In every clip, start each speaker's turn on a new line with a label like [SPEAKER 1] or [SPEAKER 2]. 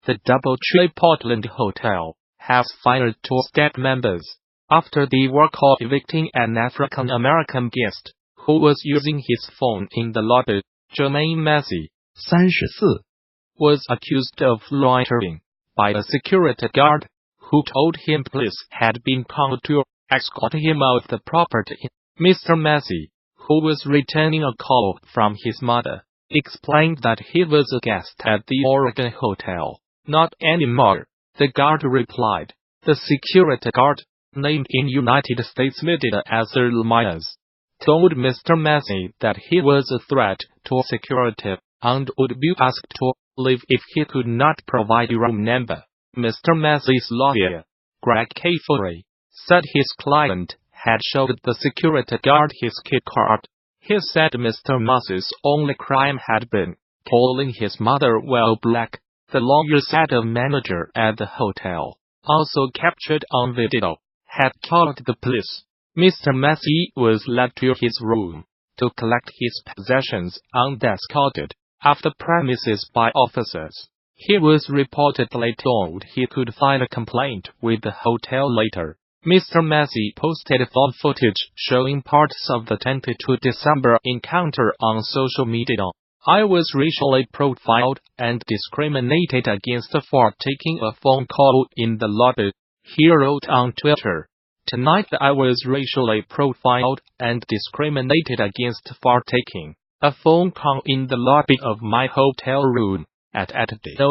[SPEAKER 1] the DoubleTree Portland hotel has fired 2 staff members after they were caught evicting an African-American guest who was using his phone in the lobby. Jermaine Massey,
[SPEAKER 2] 34,
[SPEAKER 1] was accused of loitering by a security guard who told him police had been called to escort him out of the property. Mr. Massey, who was returning a call from his mother, explained that he was a guest at the Oregon hotel. Not anymore, the guard replied. The security guard, named in United States media as Earl Myers, told Mr. Massey that he was a threat to security and would be asked to leave if he could not provide a room number. Mr. Massey's lawyer, Greg Caffrey, said his client had showed the security guard his key card. He said Mr. Massey's only crime had been calling his mother while black. The lawyer said a manager at the hotel, also captured on video, had called the police. Mr. Massey was led to his room to collect his possessions and escorted off the premises by officers. He was reportedly told he could file a complaint with the hotel later. Mr. Massey posted phone footage showing parts of the 22 December encounter on social media. I was racially profiled and discriminated against for taking a phone call in the lobby, he wrote on Twitter. Tonight I was racially profiled and discriminated against for taking a phone call in the lobby of my hotel room at DoubleTree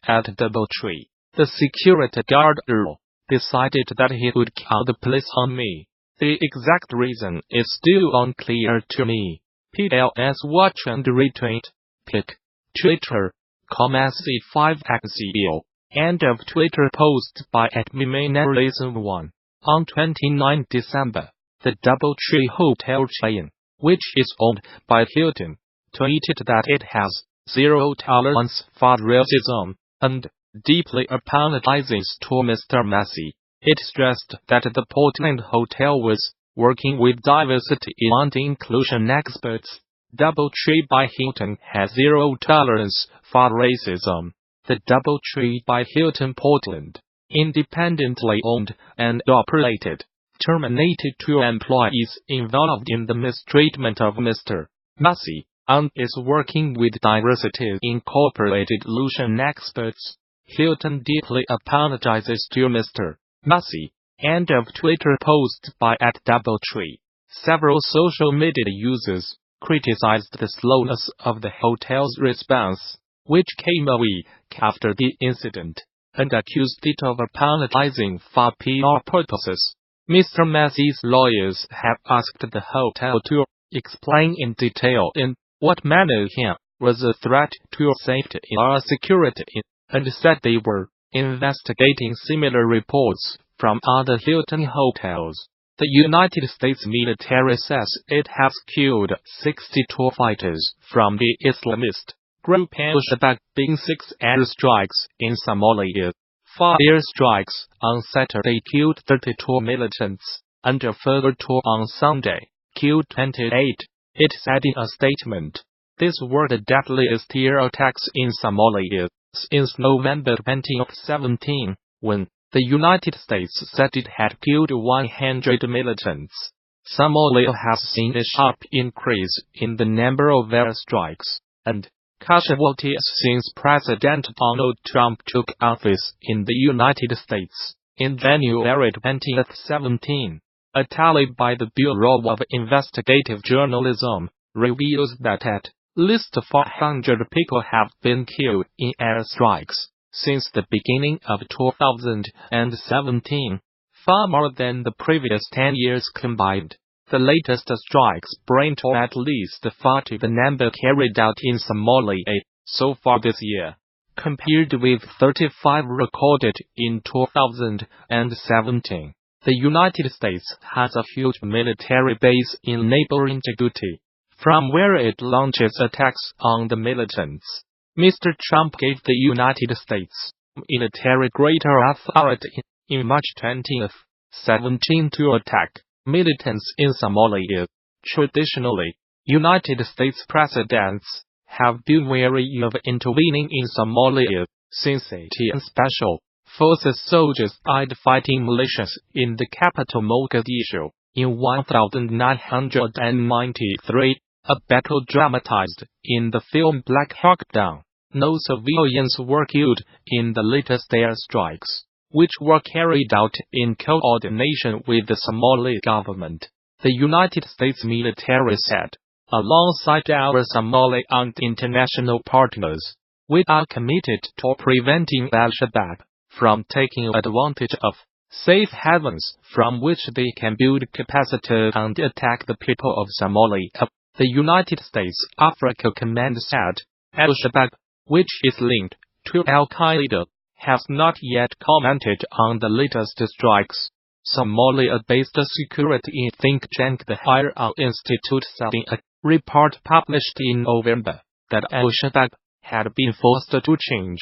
[SPEAKER 1] at DoubleTree. The security guard Earl decided that he would call the police on me. The exact reason is still unclear to me. PLS watch and retweet. Pic. Twitter.com/C5XEO. End of Twitter post by @MeMainReason1. On 29 December, the DoubleTree hotel chain, which is owned by Hilton, tweeted that it has zero tolerance for racism and deeply apologizes to Mr. Massey. It stressed that the Portland hotel was working with diversity and inclusion experts. DoubleTree by Hilton has zero tolerance for racism. The DoubleTree by Hilton Portland, independently owned and operated, terminated 2 employees involved in the mistreatment of Mr. Massey, and is working with Diversity Incorporated inclusion experts. Hilton deeply apologizes to Mr. Massey. End of Twitter post by @DoubleTree. Several social media users criticized the slowness of the hotel's response, which came a week after the incident, and accused it of apologizing for PR purposes. Mr. Massey's lawyers have asked the hotel to explain in detail in what manner he was a threat to safety or security, and said they were investigating similar reports from other Hilton hotels. The United States military says it has killed 62 fighters from the Islamist group Al-Shabaab in 6 airstrikes in Somalia. 4 airstrikes on Saturday killed 32 militants, and a further 2 on Sunday killed 28. It said in a statement. These were the deadliest air attacks in Somalia since November 2017, when the United States said it had killed 100 militants. Somalia has seen a sharp increase in the number of airstrikes and casualties since President Donald Trump took office in the United States in January 2017. A tally by the Bureau of Investigative Journalism reveals that at least 400 people have been killed in airstrikes since the beginning of 2017, far more than the previous 10 years combined. The latest strikes bring to at least 40 the number carried out in Somalia so far this year, compared with 35 recorded in 2017. The United States has a huge military base in neighboring Djibouti, from where it launches attacks on the militants. Mr. Trump gave the United States military greater authority in March 2017 to attack militants in Somalia. Traditionally, United States presidents have been wary of intervening in Somalia, since 18 special forces soldiers died fighting militias in the capital Mogadishu in 1993, a battle dramatized in the film Black Hawk Down. No civilians were killed in the latest airstrikes, which were carried out in coordination with the Somali government, the United States military said. Alongside our Somali and international partners, we are committed to preventing Al-Shabaab from taking advantage of safe havens from which they can build capacity and attack the people of Somalia, the United States Africa Command said. Al-Shabaab, which is linked to Al-Qaeda, has not yet commented on the latest strikes. Somalia-based security think tank The Higher Institute said in a report published in November that Al-Shabaab had been forced to change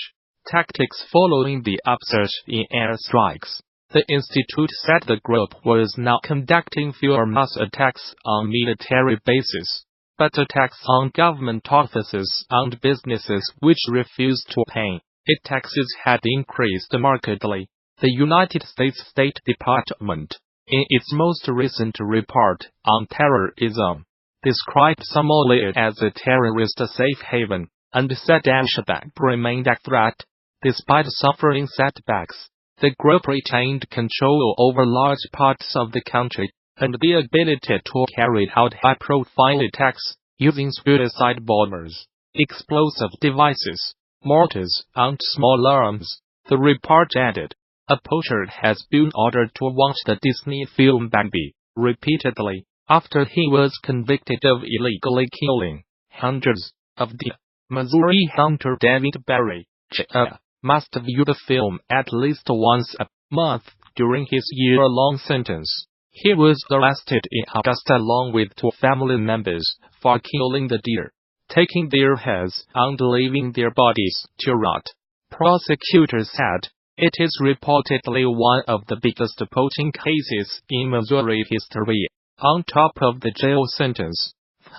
[SPEAKER 1] tactics following the upsurge in airstrikes. The institute said the group was now conducting fewer mass attacks on military bases, but attacks on government offices and businesses which refused to pay its taxes had increased markedly. The United States State Department, in its most recent report on terrorism, described Somalia as a terrorist safe haven, and said Al-Shabaab remained a threat. Despite suffering setbacks, the group retained control over large parts of the country, and the ability to carry out high-profile attacks using suicide bombers, explosive devices, mortars, and small arms. The report added, a poacher has been ordered to watch the Disney film Bambi repeatedly after he was convicted of illegally killing hundreds of deer. Missouri hunter David Berry, Jr., must view the film at least once a month during his year-long sentence. He was arrested in August along with 2 family members for killing the deer, taking their heads and leaving their bodies to rot. Prosecutors said it is reportedly one of the biggest poaching cases in Missouri history. On top of the jail sentence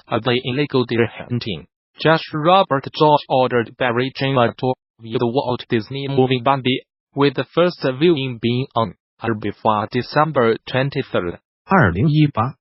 [SPEAKER 1] for the illegal deer hunting, Judge Robert George ordered Berry Jr. to view the Walt Disney movie Bambi, with the first viewing being on or before December 23,
[SPEAKER 2] 2018,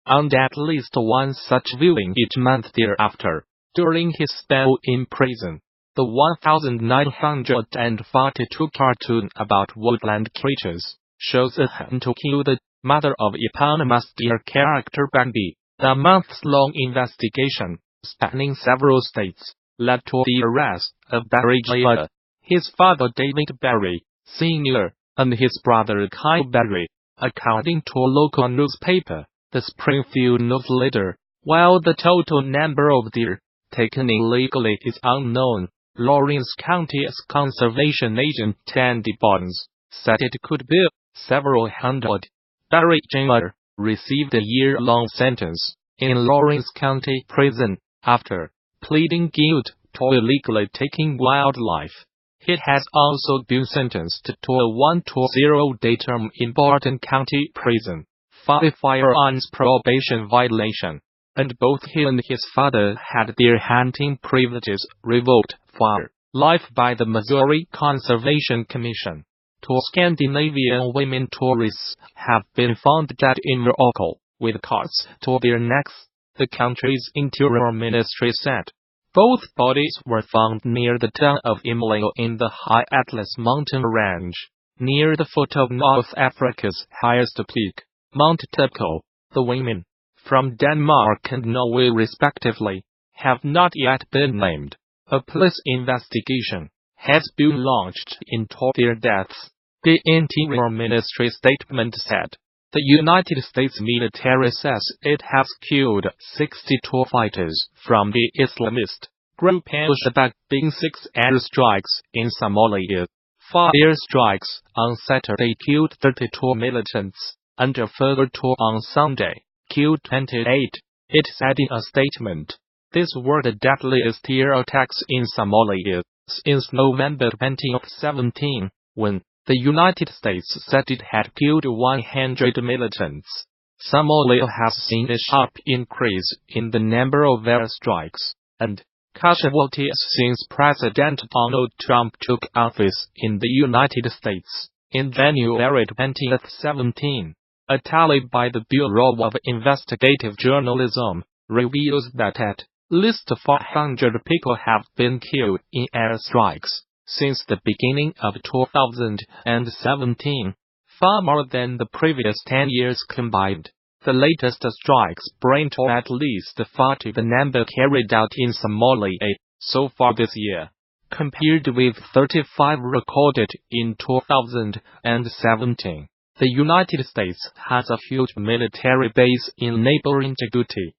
[SPEAKER 1] and at least one such viewing each month thereafter. During his spell in prison, the 1942 cartoon about woodland creatures shows a hunt to kill the mother of eponymous deer character Bambi. A months-long investigation, spanning several states, led to the arrest of Berry Jr., his father David Berry, Sr., and his brother Kyle Berry, according to a local newspaper, the Springfield News Leader. While the total number of deer taken illegally is unknown, Lawrence County's conservation agent Tandy Barnes said it could be several hundred. Berry Jr. received a year-long sentence in Lawrence County Prison after pleading guilty to illegally taking wildlife. He has also been sentenced to a 120-day term in Barton County Prison for a firearms probation violation, and both he and his father had their hunting privileges revoked for life by the Missouri Conservation Commission. 2 Scandinavian women tourists have been found dead in Morocco, with cords to their necks, the country's interior ministry said. Both bodies were found near the town of Imleo in the High Atlas mountain range, near the foot of North Africa's highest peak, Mount Tepco. The women, from Denmark and Norway respectively, have not yet been named. A police investigation has been launched into their deaths, the Interior Ministry statement said. The United States military says it has killed 62 fighters from the Islamist group Al-Shabaab in 6 airstrikes in Somalia. 4 airstrikes on Saturday killed 32 militants, and a further 2 on Sunday killed 28, it said in a statement. These were the deadliest air attacks in Somalia since November 2017, when the United States said it had killed 100 militants. Somalia has seen a sharp increase in the number of airstrikes, and casualties since President Donald Trump took office in the United States in January 2017. A tally by the Bureau of Investigative Journalism reveals that at least 400 people have been killed in airstrikes since the beginning of 2017, far more than the previous 10 years combined. The latest strikes bring to at least 40 the number carried out in Somalia so far this year, compared with 35 recorded in 2017. The United States has a huge military base in neighboring Djibouti,